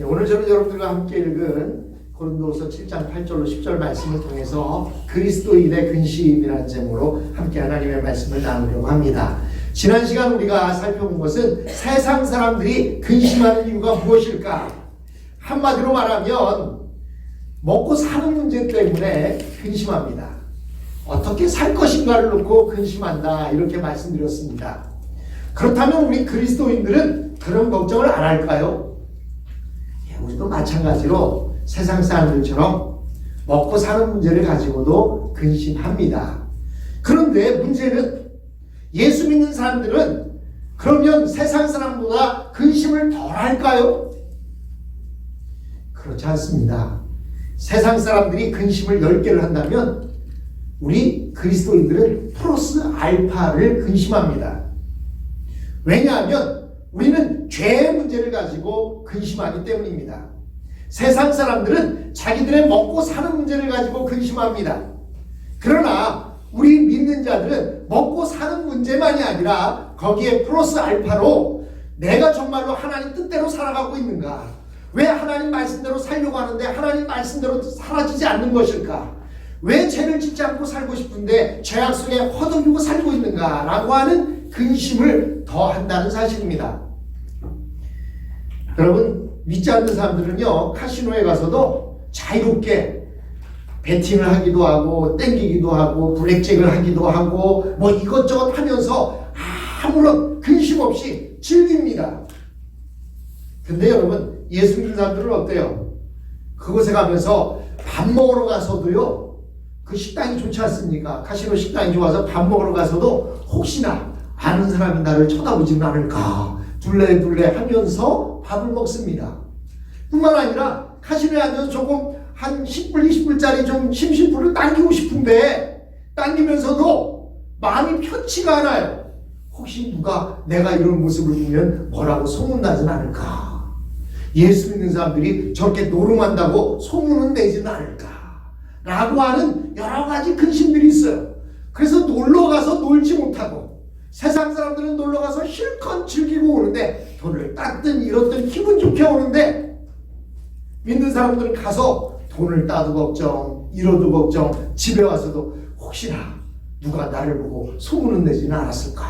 오늘 저는 여러분들과 함께 읽은 고린도후서 7장 8절로 10절 말씀을 통해서 그리스도인의 근심이라는 제목으로 함께 하나님의 말씀을 나누려고 합니다. 지난 시간 우리가 살펴본 것은 세상 사람들이 근심하는 이유가 무엇일까? 한마디로 말하면 먹고 사는 문제 때문에 근심합니다. 어떻게 살 것인가를 놓고 근심한다, 이렇게 말씀드렸습니다. 그렇다면 우리 그리스도인들은 그런 걱정을 안 할까요? 우리도 마찬가지로 세상 사람들처럼 먹고 사는 문제를 가지고도 근심합니다. 그런데 문제는 예수 믿는 사람들은 그러면 세상 사람보다 근심을 덜 할까요? 그렇지 않습니다. 세상 사람들이 근심을 10개를 한다면 우리 그리스도인들은 플러스 알파를 근심합니다. 왜냐하면 우리는 죄의 문제를 가지고 근심하기 때문입니다. 세상 사람들은 자기들의 먹고 사는 문제를 가지고 근심합니다. 그러나 우리 믿는 자들은 먹고 사는 문제만이 아니라 거기에 플러스 알파로 내가 정말로 하나님 뜻대로 살아가고 있는가? 왜 하나님 말씀대로 살려고 하는데 하나님 말씀대로 사라지지 않는 것일까? 왜 죄를 짓지 않고 살고 싶은데 죄악 속에 허덕이고 살고 있는가? 라고 하는 근심을 더 한다는 사실입니다. 여러분, 믿지 않는 사람들은요, 카시노에 가서도 자유롭게 베팅을 하기도 하고 땡기기도 하고 블랙잭을 하기도 하고 뭐 이것저것 하면서 아무런 근심 없이 즐깁니다. 근데 여러분, 예수 믿는 사람들은 어때요? 그곳에 가면서 밥 먹으러 가서도요, 그 식당이 좋지 않습니까? 카시노 식당이 좋아서 밥 먹으러 가서도 혹시나 아는 사람이 나를 쳐다보지는 않을까 둘레둘레 하면서 밥을 먹습니다. 뿐만 아니라 카시노에 앉아서 조금 한 10불, 20불짜리 좀 심심풀을 당기고 싶은데 당기면서도 마음이 편치가 않아요. 혹시 누가 내가 이런 모습을 보면 뭐라고 소문나진 않을까? 예수 믿는 사람들이 저렇게 노름한다고 소문은 내지는 않을까? 라고 하는 여러 가지 근심들이 있어요. 그래서 놀러가서 놀지 못하고 세상 사람들은 놀러가서 실컷 즐기고 오는데 돈을 땄든 잃었든 기분 좋게 오는데 믿는 사람들은 가서 돈을 따도 걱정, 잃어도 걱정, 집에 와서도 혹시나 누가 나를 보고 소문은 내지는 않았을까?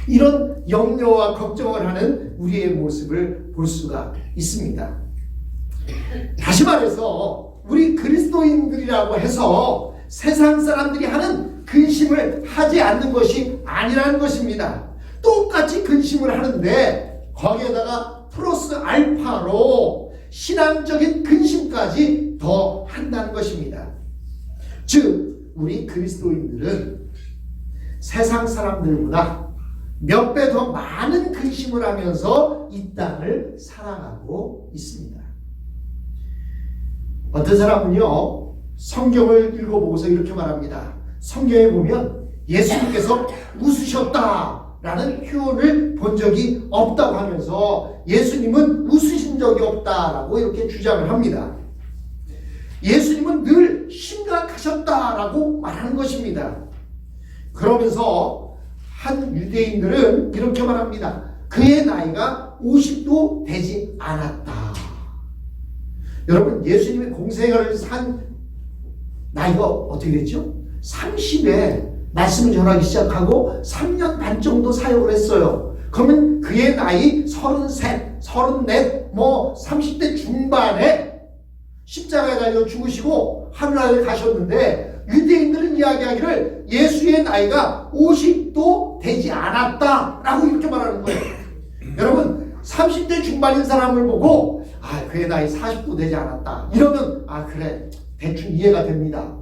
이런 염려와 걱정을 하는 우리의 모습을 볼 수가 있습니다. 다시 말해서 우리 그리스도인들이라고 해서 세상 사람들이 하는 근심을 하지 않는 것이 아니라는 것입니다. 똑같이 근심을 하는데 거기에다가 플러스 알파로 신앙적인 근심까지 더 한다는 것입니다. 즉 우리 그리스도인들은 세상 사람들보다 몇 배 더 많은 근심을 하면서 이 땅을 살아가고 있습니다. 어떤 사람은요, 성경을 읽어보고서 이렇게 말합니다. 성경에 보면 예수님께서 웃으셨다라는 표현을 본 적이 없다고 하면서 예수님은 웃으신 적이 없다라고 이렇게 주장을 합니다. 예수님은 늘 심각하셨다라고 말하는 것입니다. 그러면서 한 유대인들은 이렇게 말합니다. 그의 나이가 50도 되지 않았다. 여러분, 예수님이 공생애를 산 나이가 어떻게 됐죠? 30에 말씀을 전하기 시작하고 3년 반 정도 사역을 했어요. 그러면 그의 나이 33, 34, 30대 중반에 십자가에 달려 죽으시고 하늘나라에 가셨는데 유대인들은 이야기하기를 예수의 나이가 50도 되지 않았다라고 이렇게 말하는 거예요. 여러분, 30대 중반인 사람을 보고 그의 나이 40도 되지 않았다 이러면 그래, 대충 이해가 됩니다.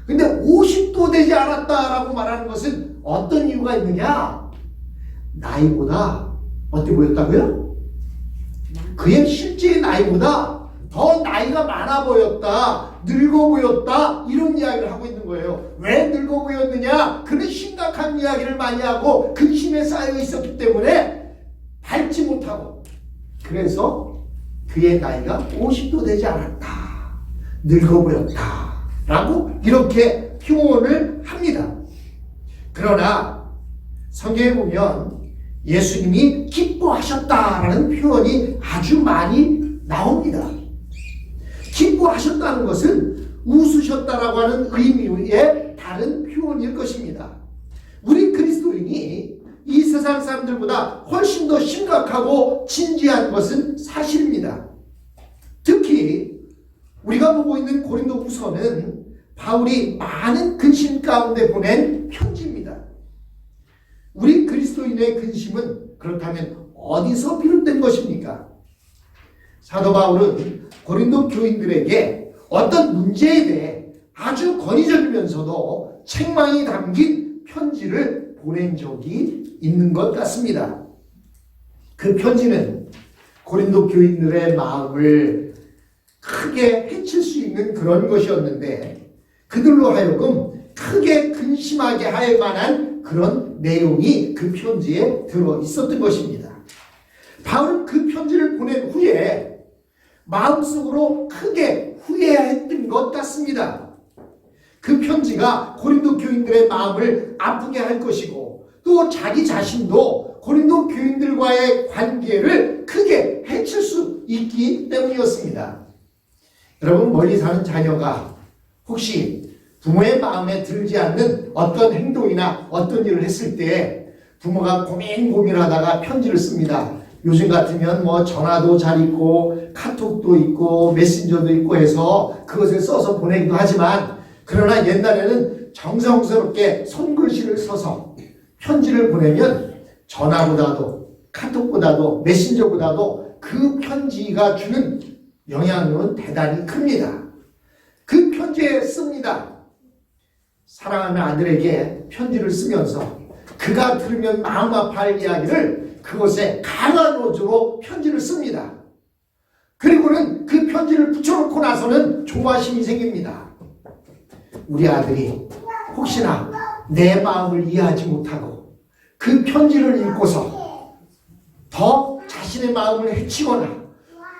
근데 50도 되지 않았다라고 말하는 것은 어떤 이유가 있느냐? 나이보다 어떻게 보였다고요? 그의 실제 나이보다 더 나이가 많아 보였다, 늙어 보였다, 이런 이야기를 하고 있는 거예요. 왜 늙어 보였느냐? 그는 심각한 이야기를 많이 하고 근심에 쌓여 있었기 때문에 밟지 못하고, 그래서 그의 나이가 50도 되지 않았다, 늙어 보였다 라고 이렇게 표현을 합니다. 그러나 성경에 보면 예수님이 기뻐하셨다라는 표현이 아주 많이 나옵니다. 기뻐하셨다는 것은 웃으셨다라고 하는 의미의 다른 표현일 것입니다. 우리 그리스도인이 이 세상 사람들보다 훨씬 더 심각하고 진지한 것은 사실입니다. 특히 우리가 보고 있는 고린도후서는 바울이 많은 근심 가운데 보낸 편지입니다. 우리 그리스도인의 근심은 그렇다면 어디서 비롯된 것입니까? 사도 바울은 고린도 교인들에게 어떤 문제에 대해 아주 권위적이면서도 책망이 담긴 편지를 보낸 적이 있는 것 같습니다. 그 편지는 고린도 교인들의 마음을 크게 해칠 수 있는 그런 것이었는데 그들로 하여금 크게 근심하게 할 만한 그런 내용이 그 편지에 들어 있었던 것입니다. 바울은 그 편지를 보낸 후에 마음속으로 크게 후회했던 것 같습니다. 그 편지가 고린도 교인들의 마음을 아프게 할 것이고 또 자기 자신도 고린도 교인들과의 관계를 크게 해칠 수 있기 때문이었습니다. 여러분, 멀리 사는 자녀가 혹시 부모의 마음에 들지 않는 어떤 행동이나 어떤 일을 했을 때 부모가 고민하다가 편지를 씁니다. 요즘 같으면 뭐 전화도 잘 있고 카톡도 있고 메신저도 있고 해서 그것을 써서 보내기도 하지만 그러나 옛날에는 정성스럽게 손글씨를 써서 편지를 보내면 전화보다도 카톡보다도 메신저보다도 그 편지가 주는 영향력은 대단히 큽니다. 그 편지에 씁니다. 사랑하는 아들에게 편지를 쓰면서 그가 들으면 마음 아파할 이야기를 그것에 강한 어조로 편지를 씁니다. 그리고는 그 편지를 붙여놓고 나서는 조바심이 생깁니다. 우리 아들이 혹시나 내 마음을 이해하지 못하고 그 편지를 읽고서 더 자신의 마음을 해치거나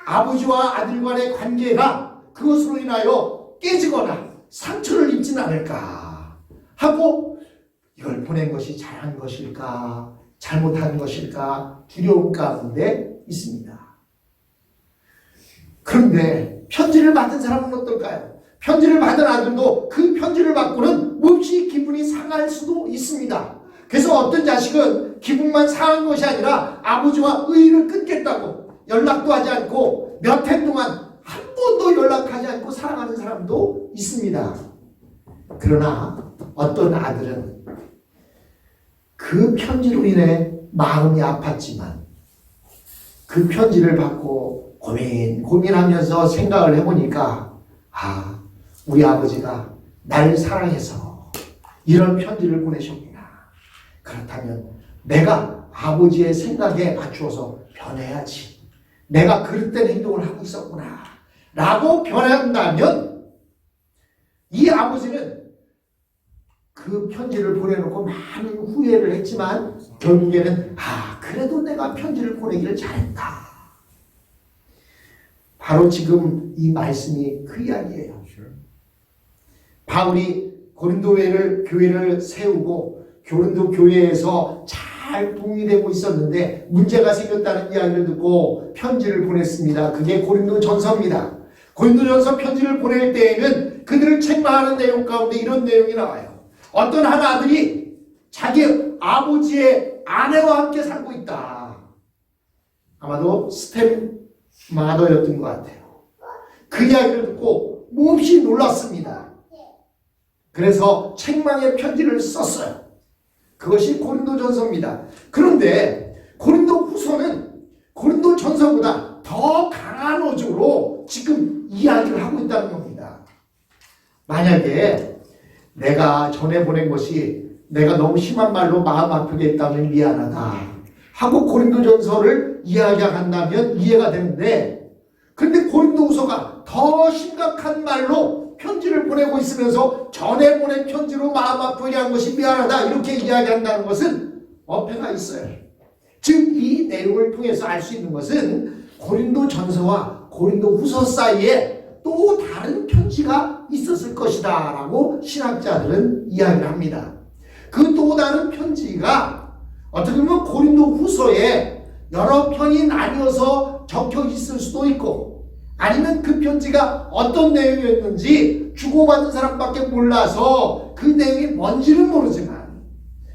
아버지와 아들 간의 관계가 그것으로 인하여 깨지거나 상처를 입진 않을까 하고 이걸 보낸 것이 잘한 것일까 잘못한 것일까 두려움 가운데 있습니다. 그런데 편지를 받은 사람은 어떨까요? 편지를 받은 아들도 그 편지를 받고는 몹시 기분이 상할 수도 있습니다. 그래서 어떤 자식은 기분만 상한 것이 아니라 아버지와 의의를 끊겠다고 연락도 하지 않고 몇 해 동안 한 번도 연락하지 않고 살아가는 사람도 있습니다. 그러나 어떤 아들은 그 편지로 인해 마음이 아팠지만 그 편지를 받고 고민하면서 생각을 해보니까 우리 아버지가 날 사랑해서 이런 편지를 보내셨구나. 그렇다면 내가 아버지의 생각에 맞추어서 변해야지. 내가 그릇된 행동을 하고 있었구나 라고 변한다면 이 아버지는 그 편지를 보내놓고 많은 후회를 했지만 결국에는 그래도 내가 편지를 보내기를 잘했다. 바로 지금 이 말씀이 그 이야기예요. 바울이 고린도 교회를 세우고 고린도 교회에서 잘 동의되고 있었는데 문제가 생겼다는 이야기를 듣고 편지를 보냈습니다. 그게 고린도전서입니다. 고린도전서 편지를 보낼 때에는 그들을 책망하는 내용 가운데 이런 내용이 나와요. 어떤 한 아들이 자기 아버지의 아내와 함께 살고 있다. 아마도 스텝마더였던 것 같아요. 그 이야기를 듣고 몹시 놀랐습니다. 그래서 책망의 편지를 썼어요. 그것이 고린도전서입니다. 그런데 고린도후서는 고린도전서보다 더 강한 어조로 지금 이야기를 하고 있다는 겁니다. 만약에 내가 전에 보낸 것이 내가 너무 심한 말로 마음 아프게 했다면 미안하다 하고 고린도전서를 이야기한다면 이해가 되는데 근데 고린도후서가 더 심각한 말로 편지를 보내고 있으면서 전에 보낸 편지로 마음 아프게 한 것이 미안하다 이렇게 이야기한다는 것은 어폐가 있어요. 즉 이 내용을 통해서 알 수 있는 것은 고린도전서와 고린도후서 사이에 또 다른 편지가 있었을 것이다 라고 신학자들은 이야기를 합니다. 그 또 다른 편지가 어떻게 보면 고린도후서에 여러 편이 나뉘어서 적혀 있을 수도 있고 아니면 그 편지가 어떤 내용이었는지 주고받은 사람밖에 몰라서 그 내용이 뭔지는 모르지만,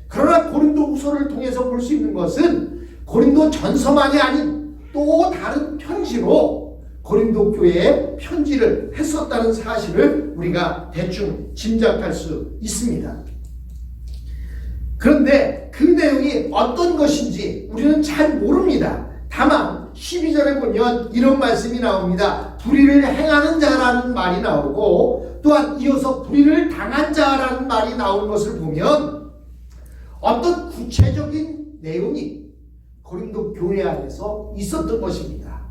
그러나 고린도후서를 통해서 볼 수 있는 것은 고린도 전서만이 아닌 또 다른 편지로 고린도 교회에 편지를 했었다는 사실을 우리가 대충 짐작할 수 있습니다. 그런데 그 내용이 어떤 것인지 우리는 잘 모릅니다. 다만 12절에 보면 이런 말씀이 나옵니다. 불의를 행하는 자라는 말이 나오고, 또한 이어서 불의를 당한 자라는 말이 나온 것을 보면 어떤 구체적인 내용이 고린도 교회 안에서 있었던 것입니다.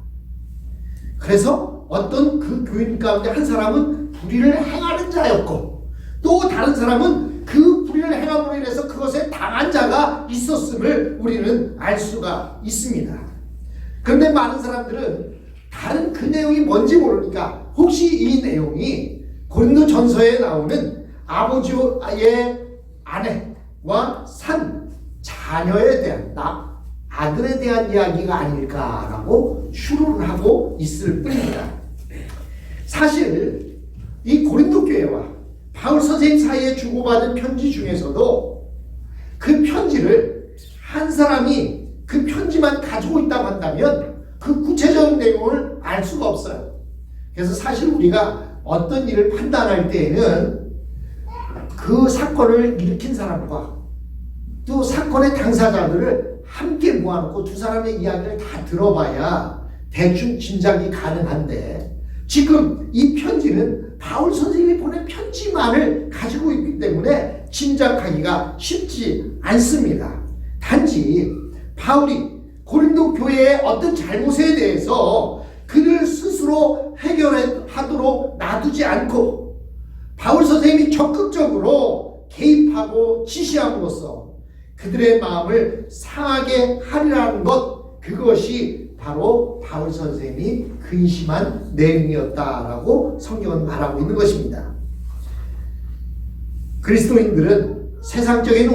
그래서 어떤 그 교인 가운데 한 사람은 불의를 행하는 자였고, 또 다른 사람은 그 불의를 행함으로 인해서 그것에 당한 자가 있었음을 우리는 알 수가 있습니다. 그런데 많은 사람들은 다른 그 내용이 뭔지 모르니까 혹시 이 내용이 고린도 전서에 나오는 아버지의 아내와 산 자녀에 대한, 아들에 대한 이야기가 아닐까라고 추론을 하고 있을 뿐입니다. 사실 이 고린도 교회와 바울 선생님 사이에 주고받은 편지 중에서도 그 편지를 한 사람이 그 편지만 가지고 있다고 한다면 그 구체적인 내용을 알 수가 없어요. 그래서 사실 우리가 어떤 일을 판단할 때에는 그 사건을 일으킨 사람과 또 사건의 당사자들을 함께 모아놓고 두 사람의 이야기를 다 들어봐야 대충 짐작이 가능한데, 지금 이 편지는 바울 선생님이 보낸 편지만을 가지고 있기 때문에 짐작하기가 쉽지 않습니다. 단지 바울이 고린도 교회의 어떤 잘못에 대해서 그를 스스로 해결하도록 놔두지 않고 바울 선생님이 적극적으로 개입하고 지시함으로써 그들의 마음을 상하게 하리라는 것, 그것이 바로 바울 선생님이 근심한 내용이었다라고 성경은 말하고 있는 것입니다. 그리스도인들은 세상적인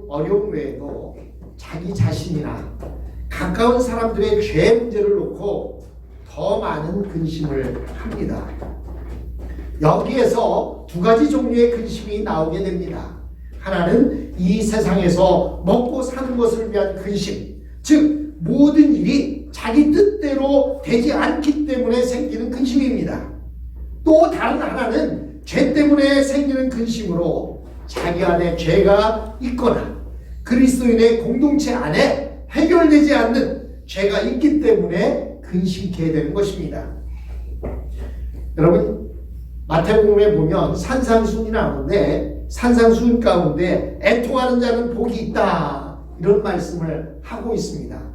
어려움 외에도 자기 자신이나 가까운 사람들의 죄 문제를 놓고 더 많은 근심을 합니다. 여기에서 두 가지 종류의 근심이 나오게 됩니다. 하나는 이 세상에서 먹고 사는 것을 위한 근심, 즉 모든 일이 자기 뜻대로 되지 않기 때문에 생기는 근심입니다. 또 다른 하나는 죄 때문에 생기는 근심으로 자기 안에 죄가 있거나 그리스도인의 공동체 안에 해결되지 않는 죄가 있기 때문에 근심케 되는 것입니다. 여러분, 마태복음에 보면 산상수훈이 나오는데 산상수훈 가운데 애통하는 자는 복이 있다, 이런 말씀을 하고 있습니다.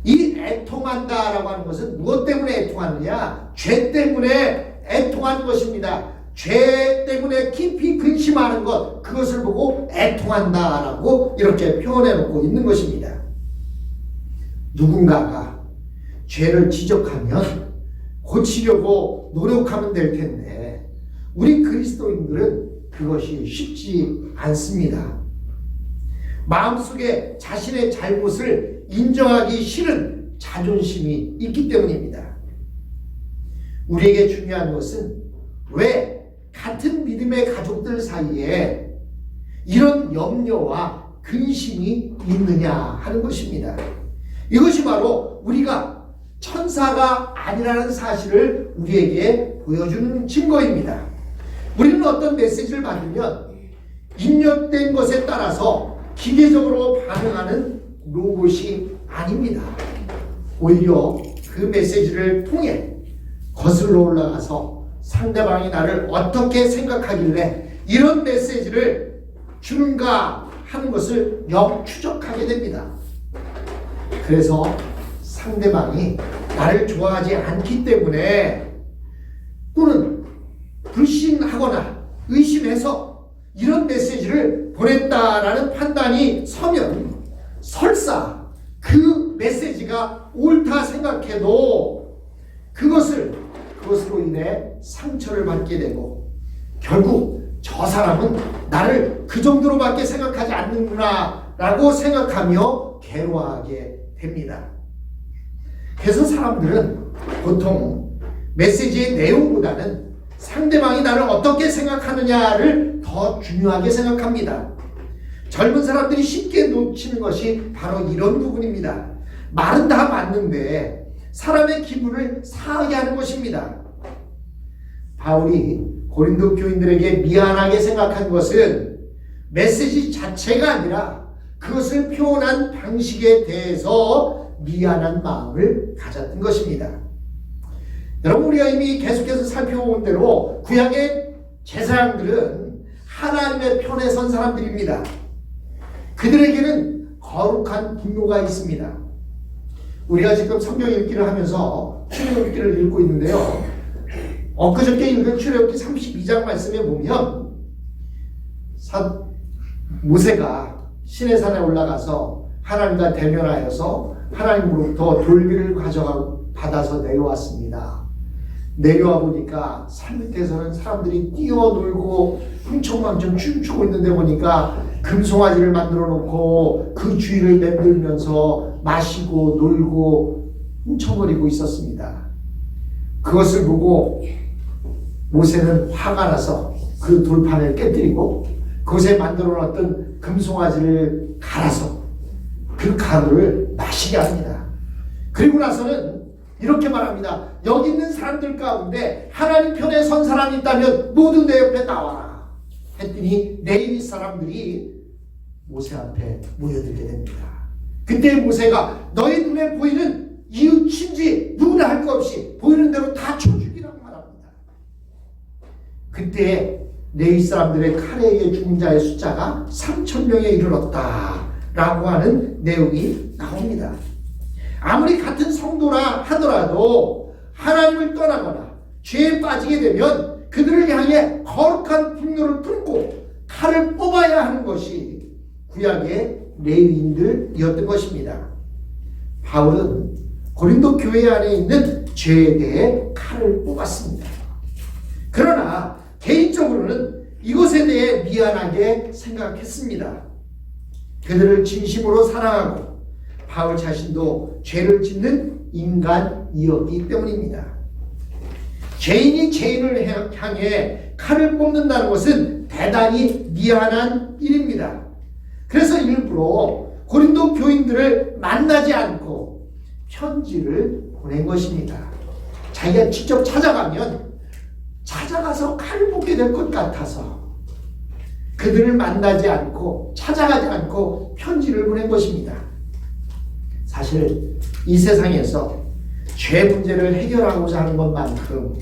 이 애통한다라고 하는 것은 무엇 때문에 애통하느냐? 죄 때문에 애통하는 것입니다. 죄 때문에 깊이 근심하는 것, 그것을 보고 애통한다라고 이렇게 표현해 놓고 있는 것입니다. 누군가가 죄를 지적하면 고치려고 노력하면 될 텐데 우리 그리스도인들은 그것이 쉽지 않습니다. 마음속에 자신의 잘못을 인정하기 싫은 자존심이 있기 때문입니다. 우리에게 중요한 것은 왜 같은 믿음의 가족들 사이에 이런 염려와 근심이 있느냐 하는 것입니다. 이것이 바로 우리가 천사가 아니라는 사실을 우리에게 보여주는 증거입니다. 우리는 어떤 메시지를 받으면 입력된 것에 따라서 기계적으로 반응하는 로봇이 아닙니다. 오히려 그 메시지를 통해 거슬러 올라가서 상대방이 나를 어떻게 생각하길래 이런 메시지를 주는가 하는 것을 역추적하게 됩니다. 그래서 상대방이 나를 좋아하지 않기 때문에 또는 불신하거나 의심해서 이런 메시지를 보냈다라는 판단이 서면 설사 그 메시지가 옳다 생각해도 그것으로 인해 상처를 받게 되고 결국 저 사람은 나를 그 정도로밖에 생각하지 않는구나 라고 생각하며 괴로워하게 됩니다. 그래서 사람들은 보통 메시지의 내용보다는 상대방이 나를 어떻게 생각하느냐를 더 중요하게 생각합니다. 젊은 사람들이 쉽게 놓치는 것이 바로 이런 부분입니다. 말은 다 맞는데 사람의 기분을 상하게 하는 것입니다. 바울이 고린도 교인들에게 미안하게 생각한 것은 메시지 자체가 아니라 그것을 표현한 방식에 대해서 미안한 마음을 가졌던 것입니다. 여러분, 우리가 이미 계속해서 살펴본 대로 구약의 제사장들은 하나님의 편에 선 사람들입니다. 그들에게는 거룩한 분노가 있습니다. 우리가 지금 성경 읽기를 하면서 출애굽기를 읽고 있는데요. 엊그저께 읽은 출애굽기 32장 말씀에 보면 모세가 시내산에 올라가서 하나님과 대면하여서 하나님으로부터 돌기를 받아서 내려왔습니다. 내려와 보니까 산 밑에서는 사람들이 뛰어놀고 흥청망청 춤추고 있는데 보니까 금송아지를 만들어 놓고 그 주위를 맴돌면서 마시고 놀고 훔쳐버리고 있었습니다. 그것을 보고 모세는 화가 나서 그 돌판을 깨뜨리고 그곳에 만들어 놨던 금송아지를 갈아서 그 가루를 마시게 합니다. 그리고 나서는 이렇게 말합니다. 여기 있는 사람들 가운데 하나님 편에 선 사람이 있다면 모두 내 옆에 나와라 했더니 레위 사람들이 모세 앞에 모여들게 됩니다. 그때 모세가 너희 눈에 보이는 이웃 친지 누구나 할 것 없이 보이는 대로 다 쳐 죽이라고 말합니다. 그때 레위 사람들의 칼에 의해 죽은 자의 숫자가 3,000명에 이르렀다라고 하는 내용이 나옵니다. 아무리 같은 성도라 하더라도 하나님을 떠나거나 죄에 빠지게 되면 그들을 향해 거룩한 분노를 품고 칼을 뽑아야 하는 것이 구약의 레위인들이었던 것입니다. 바울은 고린도 교회 안에 있는 죄에 대해 칼을 뽑았습니다. 그러나 개인적으로는 이것에 대해 미안하게 생각했습니다. 그들을 진심으로 사랑하고 바울 자신도 죄를 짓는 인간이었기 때문입니다. 죄인이 죄인을 향해 칼을 뽑는다는 것은 대단히 미안한 일입니다. 그래서 일부러 고린도 교인들을 만나지 않고 편지를 보낸 것입니다. 자기가 직접 찾아가서 칼을 뽑게 될 것 같아서 그들을 만나지 않고 찾아가지 않고 편지를 보낸 것입니다. 사실 이 세상에서 죄 문제를 해결하고자 하는 것만큼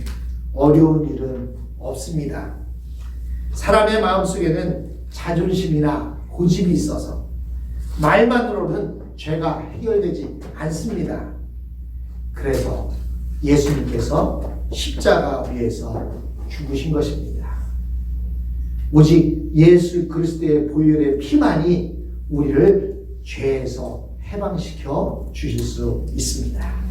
어려운 일은 없습니다. 사람의 마음속에는 자존심이나 고집이 있어서 말만으로는 죄가 해결되지 않습니다. 그래서 예수님께서 십자가 위에서 죽으신 것입니다. 오직 예수 그리스도의 보혈의 피만이 우리를 죄에서 해방시켜 주실 수 있습니다.